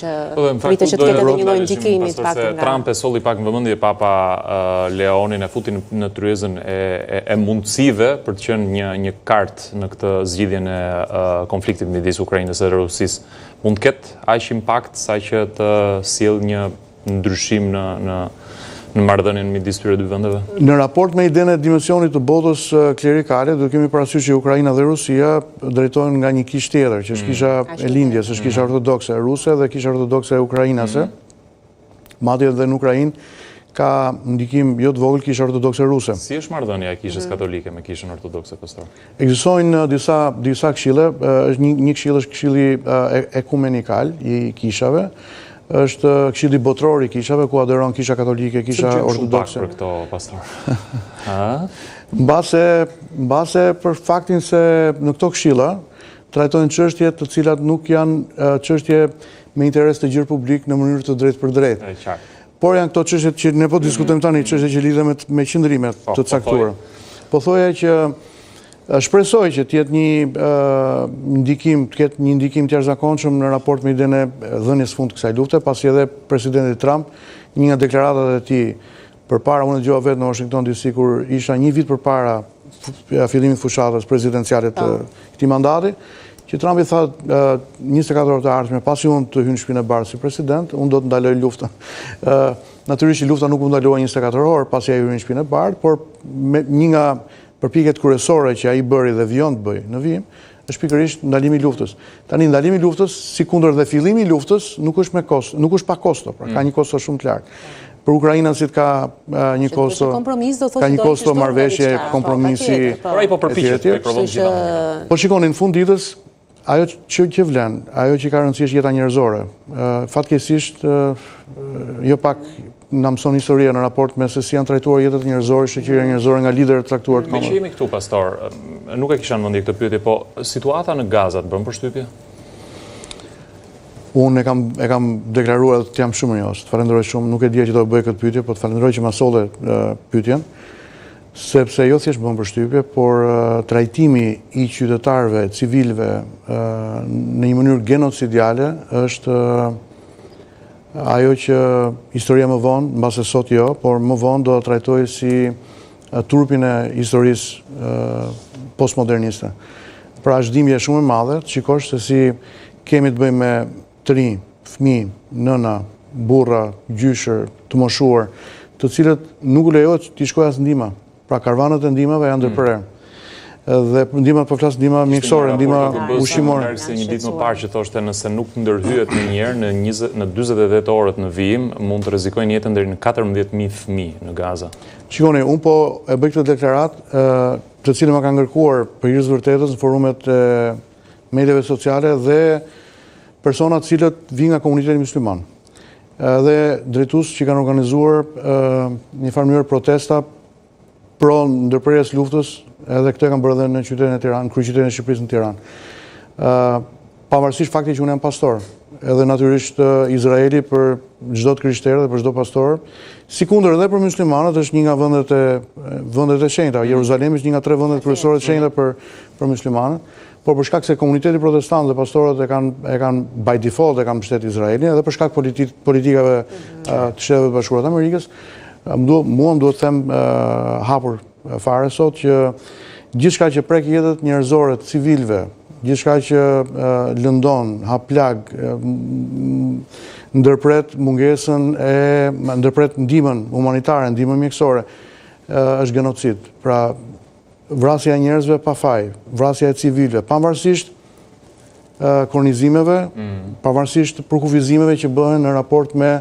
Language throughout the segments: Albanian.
që pritet që të ketë edhe një lloj ndikimi të paktën nga Trump e solli pak në vëmendje Papa Leonin, e futi në tryezën e mundësive për të qenë një kartë në këtë zgjidhjen e konfliktit midis Ukrainës dhe Rusisë. Mund të ketë aq impakt sa që të sjellë një ndryshim në marrëdhënien midis këtyre dy vendeve? Në raport me idenë e dimensionit të botës klerikale, do kemi parasysh që Ukraina dhe Rusia drejtohen nga një kishë tjetër, që është kisha e lindjes, është kisha ortodokse ruse dhe kisha ortodokse ukrainase. Madje edhe në Ukrainë ka ndikim jo të vogël kisha ortodokse ruse. Si është marrëdhënia e kishës katolike me kishën ortodokse, pastor? Ekzistojnë disa këshille, një këshill është këshilli ekumenikal i kishave, është këshilli botror i kishave, ku aderon kisha katolike, kisha ortodokse. Për këto, pastor? Mbase për faktin se në këto këshilla trajtojnë çështje të cilat nuk janë çështje me interes të gjerë publik në mënyrë të drejtë për drejtë. Por janë këto çështje që ne po diskutojmë tani, çështje që lidhen me qëndrime të caktuara. Po thoja që shpresoj që të jetë të ketë një ndikim të jashtëzakonshëm në raport me idenë e dhënies fund të kësaj lufte, pasi edhe presidenti Trump, një nga deklaratat e tij përpara, unë dëgjova vetë në Washington DC kur isha një vit përpara fillimit fushatës presidenciale të këtij mandati, që Trump i tha 24 orë të ardhshme, pasi unë të hyj në shtëpinë e Bardhë si president, unë do të ndaloj luftën. Natyrisht lufta nuk u ndalua 24 orë pasi ai hyrë në shtëpinë e Bardhë, por një nga përpjekjet kryesore që ai bëri dhe vijon të bëjë në vijim, është pikërisht ndalimi i luftës. Tani ndalimi i luftës, sikundër dhe fillimi i luftës, nuk është me kosto, nuk është pa kosto, pra ka një kosto shumë të lartë. Për Ukrainën si ka një kosto, ka një kosto marrëveshje, kompromisi. Por ai po përpiqet të provon gjithë. Po shikoni, në fund ditës, ajo që vlen, ajo që ka rëndësi është jeta njerëzore. Fatkeqësisht, jo pak na mëson historia në raport me se si janë trajtuar jetët njerëzore, shoqëria njerëzore nga liderët të caktuar të kombit. Me që jemi këtu, pastor, nuk e kisha në mendje këtë pyetje, po situata në Gaza të bën përshtypje? Unë e kam deklaruar dhe të jam shumë njohës. Të falenderoj shumë, nuk e dija që do bëj këtë pyetje, po të falenderoj që ma solle pyetjen, sepse jo thjesht bën përshtypje, por trajtimi i qytetarëve, civilëve në një mënyrë genocidiale është ajo që historia më vonë, mbase sot jo, por më vonë do të trajtojë si turpin e historisë postmoderniste. Pra është dhimbje shumë e madhe, të shikosh se si kemi të bëjmë me tri, fëmijë, nëna, burra, gjyshër, të moshuar, të cilët nuk u lejohet t'i shkojë as ndihma. Pra karvanët e ndihmave janë ndërprerë. Dhe ndihmat po flas ndihma mjekësore, ndihma ushqimore. Si një ditë më parë që thoshte nëse nuk ndërhyet në njerë në 48 orët në vijim, mund të rrezikojnë jetën deri në 14.000 fëmijë në Gaza. Shikoni, unë po e bëj këtë deklarat, të cilën ma ka ngërkuar për hir të vërtetës në forumet e mediave sociale dhe personat cilët vinë nga komuniteti musliman. Dhe drejtues që kanë organizuar një farë mënyrë protesta pro ndërprerjes luftës, edhe këtë kanë bërë edhe në qytetin e Tiranë, në kryeqytetin e Shqipërisë në Tiranë. Pavarësisht faktit që unë jam pastor, edhe natyrisht Izraeli për çdo të krishterë dhe për çdo pastor, sikundër edhe për muslimanët është një nga vendet e shenjta. Jeruzalemi është një nga 3 vendet kryesore të shenjta për muslimanët, por për shkak se komuniteti protestant dhe pastorët e kanë by default e kanë mbështetur Izraelin, edhe për shkak politikave të Shtetit Bashkuar të Amerikës, mua më duhet të them hapur fare sot që gjithçka që prek jetët njerëzore të civilëve, gjithçka që lëndon, hap plag, ndërpret mungesën ndërpret ndihmën humanitare, ndihmën mjekësore, është genocid. Pra vrasja e njerëzve pa faj, vrasja e civilëve, pavarësisht kornizimeve, pavarësisht përkufizimeve që bëhen në raport me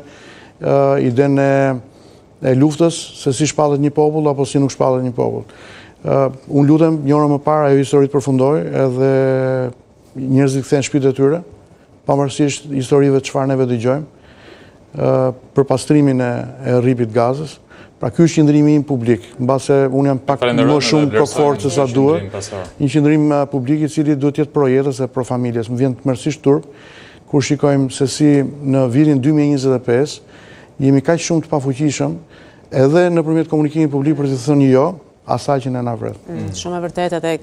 idenë e luftës, se si shpallet një popull apo si nuk shpallet një popull. Unë lutem një orë më parë ajo histori të përfundoj, edhe njerëzit kthehen në shtëpitë e tyre, pavarësisht historive të çfarë neve dëgjojmë, për pastrimin e rripit Gazës. Pra ky është qëndrimi im publik, mbase unë jam pak më shumë pro forcë se sa duhet. Një qëndrim publik i cili duhet të jetë pro jetës e pro familjes. Më vjen tmerrsisht turp kur shikojmë se si në vitin 2025 jemi kaq shumë të pafuqishëm edhe nëpërmjet komunikimit publik për të thënë jo asaj që ne na vret. Shumë e vërtetë.